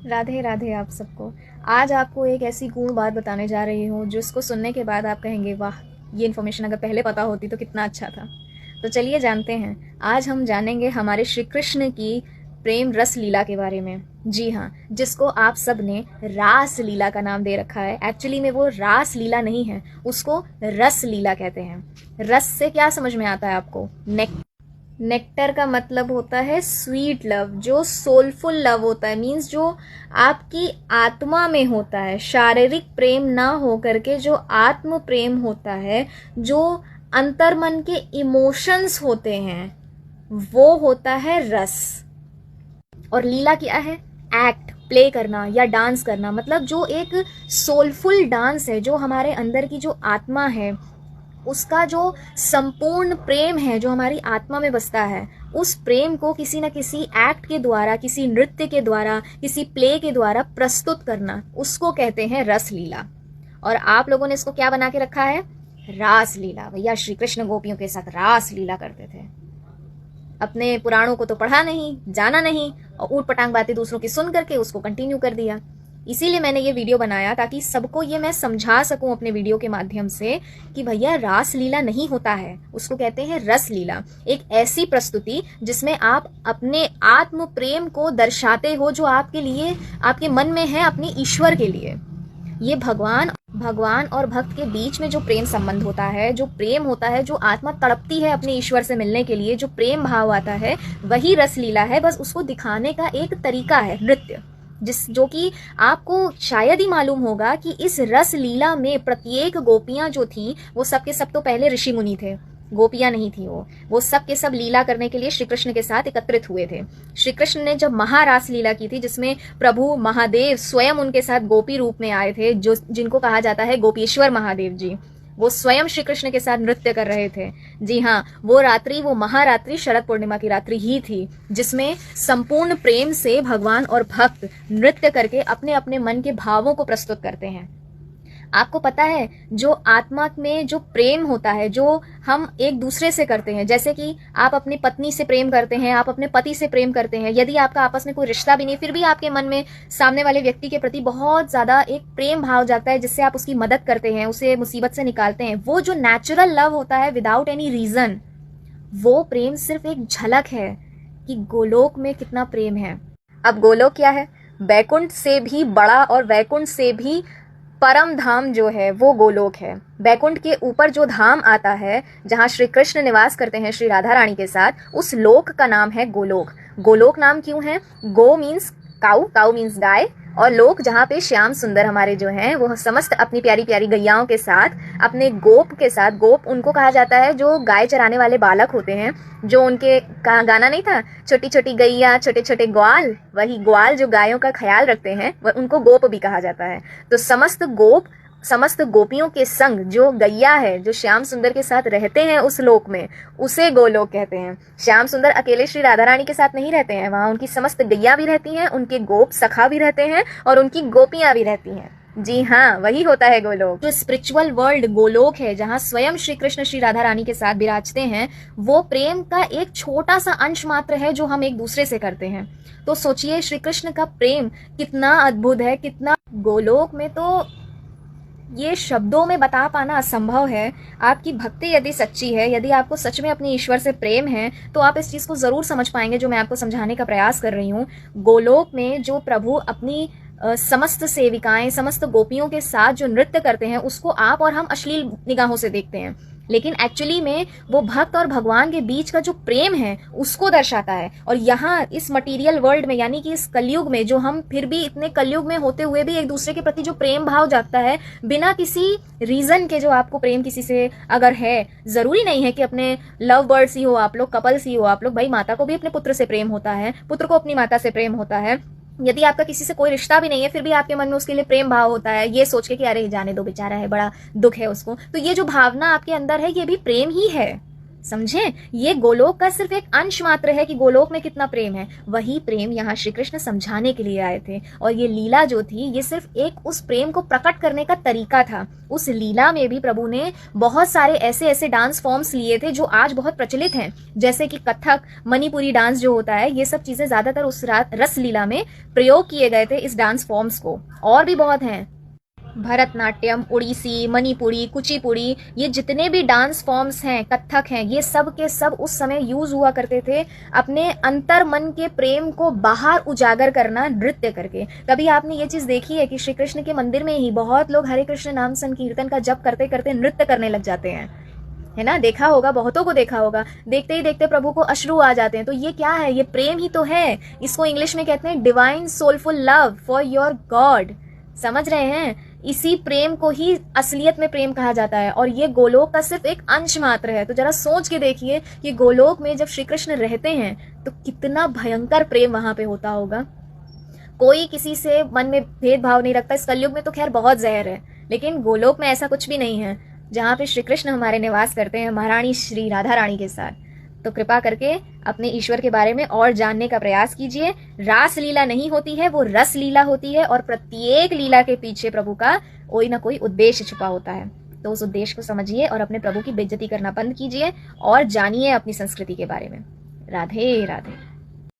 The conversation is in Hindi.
राधे राधे आप सबको। आज आपको एक ऐसी गूढ़ बात बताने जा रही हूँ जिसको सुनने के बाद आप कहेंगे वाह, ये इन्फॉर्मेशन अगर पहले पता होती तो कितना अच्छा था। तो चलिए जानते हैं। आज हम जानेंगे हमारे श्री कृष्ण की प्रेम रस लीला के बारे में। जी हाँ, जिसको आप सब ने रास लीला का नाम दे रखा है। एक्चुअली में वो रास लीला नहीं है, उसको रस लीला कहते हैं। रस से क्या समझ में आता है आपको? नेक्टर का मतलब होता है स्वीट लव, जो सोलफुल लव होता है, मीन्स जो आपकी आत्मा में होता है। शारीरिक प्रेम ना हो करके जो आत्म प्रेम होता है, जो अंतर्मन के इमोशंस होते हैं, वो होता है रस। और लीला क्या है? एक्ट, प्ले करना या डांस करना। मतलब जो एक सोलफुल डांस है, जो हमारे अंदर की जो आत्मा है, उसका जो संपूर्ण प्रेम है जो हमारी आत्मा में बसता है, उस प्रेम को किसी न किसी एक्ट के द्वारा, किसी नृत्य के द्वारा, किसी प्ले के द्वारा प्रस्तुत करना, उसको कहते हैं रस लीला। और आप लोगों ने इसको क्या बना के रखा है? रास लीला। भैया श्री कृष्ण गोपियों के साथ रास लीला करते थे। अपने पुराणों को तो पढ़ा नहीं, जाना नहीं, और ऊट पटांग बातें दूसरों की सुन करके उसको कंटिन्यू कर दिया। इसीलिए मैंने ये वीडियो बनाया ताकि सबको ये मैं समझा सकूं अपने वीडियो के माध्यम से कि भैया रास लीला नहीं होता है, उसको कहते हैं रस लीला। एक ऐसी प्रस्तुति जिसमें आप अपने आत्म प्रेम को दर्शाते हो जो आपके लिए, आपके मन में है, अपने ईश्वर के लिए। ये भगवान और भक्त के बीच में जो प्रेम संबंध होता है, जो प्रेम होता है, जो आत्मा तड़पती है अपने ईश्वर से मिलने के लिए, जो प्रेम भाव आता है, वही रस लीला है। बस उसको दिखाने का एक तरीका है नृत्य, जो कि आपको शायद ही मालूम होगा कि इस रस लीला में प्रत्येक गोपियां जो थी, वो सब के सब तो पहले ऋषि मुनि थे, गोपियां नहीं थी। वो सब के सब लीला करने के लिए श्री कृष्ण के साथ एकत्रित हुए थे। श्री कृष्ण ने जब महारास लीला की थी, जिसमें प्रभु महादेव स्वयं उनके साथ गोपी रूप में आए थे, जो जिनको कहा जाता है गोपीश्वर महादेव जी, वो स्वयं श्री कृष्ण के साथ नृत्य कर रहे थे। जी हाँ, वो रात्रि, वो महारात्रि शरद पूर्णिमा की रात्रि ही थी, जिसमें संपूर्ण प्रेम से भगवान और भक्त नृत्य करके अपने अपने मन के भावों को प्रस्तुत करते हैं। आपको पता है, जो आत्मा में जो प्रेम होता है, जो हम एक दूसरे से करते हैं, जैसे कि आप अपनी पत्नी से प्रेम करते हैं, आप अपने पति से प्रेम करते हैं, यदि आपका आपस में कोई रिश्ता भी नहीं, फिर भी आपके मन में सामने वाले व्यक्ति के प्रति बहुत ज्यादा एक प्रेम भाव जाता है, जिससे आप उसकी मदद करते हैं, उसे मुसीबत से निकालते हैं। वो जो नेचुरल लव होता है विदाउट एनी रीजन, वो प्रेम सिर्फ एक झलक है कि गोलोक में कितना प्रेम है। अब गोलोक क्या है? वैकुंठ से भी बड़ा और वैकुंठ से भी परम धाम जो है वो गोलोक है। वैकुंठ के ऊपर जो धाम आता है, जहाँ श्री कृष्ण निवास करते हैं श्री राधा रानी के साथ, उस लोक का नाम है गोलोक। गोलोक नाम क्यों है? गो मीन्स काऊ, काऊ मीन्स गाय, और लोक जहाँ पे श्याम सुंदर हमारे जो हैं वो समस्त अपनी प्यारी प्यारी गैयाओं के साथ, अपने गोप के साथ, गोप उनको कहा जाता है जो गाय चराने वाले बालक होते हैं, जो उनके गाना नहीं था, छोटी छोटी गैया छोटे छोटे ग्वाल, वही ग्वाल जो गायों का ख्याल रखते हैं, वह उनको गोप भी कहा जाता है। तो समस्त गोप, समस्त गोपियों के संग जो गैया है, जो श्याम सुंदर के साथ रहते हैं उस लोक में, उसे गोलोक कहते हैं। श्याम सुंदर अकेले श्री राधा रानी के साथ नहीं रहते हैं, वहां उनकी समस्त गैया भी रहती हैं, उनके गोप सखा भी रहते हैं, और उनकी गोपियां भी रहती हैं। जी हाँ, वही होता है गोलोक। जो स्पिरिचुअल वर्ल्ड गोलोक है, जहाँ स्वयं श्री कृष्ण श्री राधा रानी के साथ विराजते हैं, वो प्रेम का एक छोटा सा अंश मात्र है जो हम एक दूसरे से करते हैं। तो सोचिए श्री कृष्ण का प्रेम कितना अद्भुत है, कितना गोलोक में तो ये शब्दों में बता पाना असंभव है। आपकी भक्ति यदि सच्ची है, यदि आपको सच में अपने ईश्वर से प्रेम है, तो आप इस चीज को जरूर समझ पाएंगे जो मैं आपको समझाने का प्रयास कर रही हूँ। गोलोक में जो प्रभु अपनी समस्त सेविकाएं, समस्त गोपियों के साथ जो नृत्य करते हैं, उसको आप और हम अश्लील निगाहों से देखते हैं, लेकिन एक्चुअली में वो भक्त और भगवान के बीच का जो प्रेम है उसको दर्शाता है। और यहाँ इस मटेरियल वर्ल्ड में, यानी कि इस कलयुग में, जो हम फिर भी इतने कलयुग में होते हुए भी एक दूसरे के प्रति जो प्रेम भाव जागता है बिना किसी रीजन के, जो आपको प्रेम किसी से अगर है, जरूरी नहीं है कि अपने लव बर्ड्स ही हो आप लोग, कपल्स ही हो आप लोग, भाई माता को भी अपने पुत्र से प्रेम होता है, पुत्र को अपनी माता से प्रेम होता है। यदि आपका किसी से कोई रिश्ता भी नहीं है, फिर भी आपके मन में उसके लिए प्रेम भाव होता है, ये सोच के कि अरे जाने दो, बेचारा है, बड़ा दुख है उसको। तो ये जो भावना आपके अंदर है, ये भी प्रेम ही है। समझे? ये गोलोक का सिर्फ एक अंश मात्र है कि गोलोक में कितना प्रेम है। वही प्रेम यहाँ श्री कृष्ण समझाने के लिए आए थे, और ये लीला जो थी ये सिर्फ एक उस प्रेम को प्रकट करने का तरीका था। उस लीला में भी प्रभु ने बहुत सारे ऐसे ऐसे डांस फॉर्म्स लिए थे जो आज बहुत प्रचलित हैं, जैसे कि कथक, मणिपुरी डांस जो होता है, ये सब चीजें ज्यादातर उस रस लीला में प्रयोग किए गए थे इस डांस फॉर्म्स को। और भी बहुत हैं, भरतनाट्यम, उड़ीसी, मणिपुरी, कुचिपुड़ी, ये जितने भी डांस फॉर्म्स हैं, कथक हैं, ये सब के सब उस समय यूज हुआ करते थे अपने अंतर मन के प्रेम को बाहर उजागर करना नृत्य करके। कभी आपने ये चीज देखी है कि श्री कृष्ण के मंदिर में ही बहुत लोग हरे कृष्ण नाम संकीर्तन का जप करते करते नृत्य करने लग जाते हैं, है ना? देखा होगा, बहुतों को देखा होगा। देखते ही देखते प्रभु को अश्रु आ जाते हैं। तो ये क्या है? ये प्रेम ही तो है। इसको इंग्लिश में कहते हैं divine soulful love for your God. समझ रहे हैं? इसी प्रेम को ही असलियत में प्रेम कहा जाता है, और ये गोलोक का सिर्फ एक अंश मात्र है। तो जरा सोच के देखिए कि गोलोक में जब श्री कृष्ण रहते हैं तो कितना भयंकर प्रेम वहां पे होता होगा। कोई किसी से मन में भेदभाव नहीं रखता। इस कलयुग में तो खैर बहुत जहर है, लेकिन गोलोक में ऐसा कुछ भी नहीं है, जहाँ पे श्री कृष्ण हमारे निवास करते हैं महारानी श्री राधा रानी के साथ। तो कृपा करके अपने ईश्वर के बारे में और जानने का प्रयास कीजिए। रास लीला नहीं होती है, वो रस लीला होती है, और प्रत्येक लीला के पीछे प्रभु का कोई ना कोई उद्देश्य छुपा होता है। तो उस उद्देश्य को समझिए और अपने प्रभु की बेइज्जती करना बंद कीजिए और जानिए अपनी संस्कृति के बारे में। राधे राधे।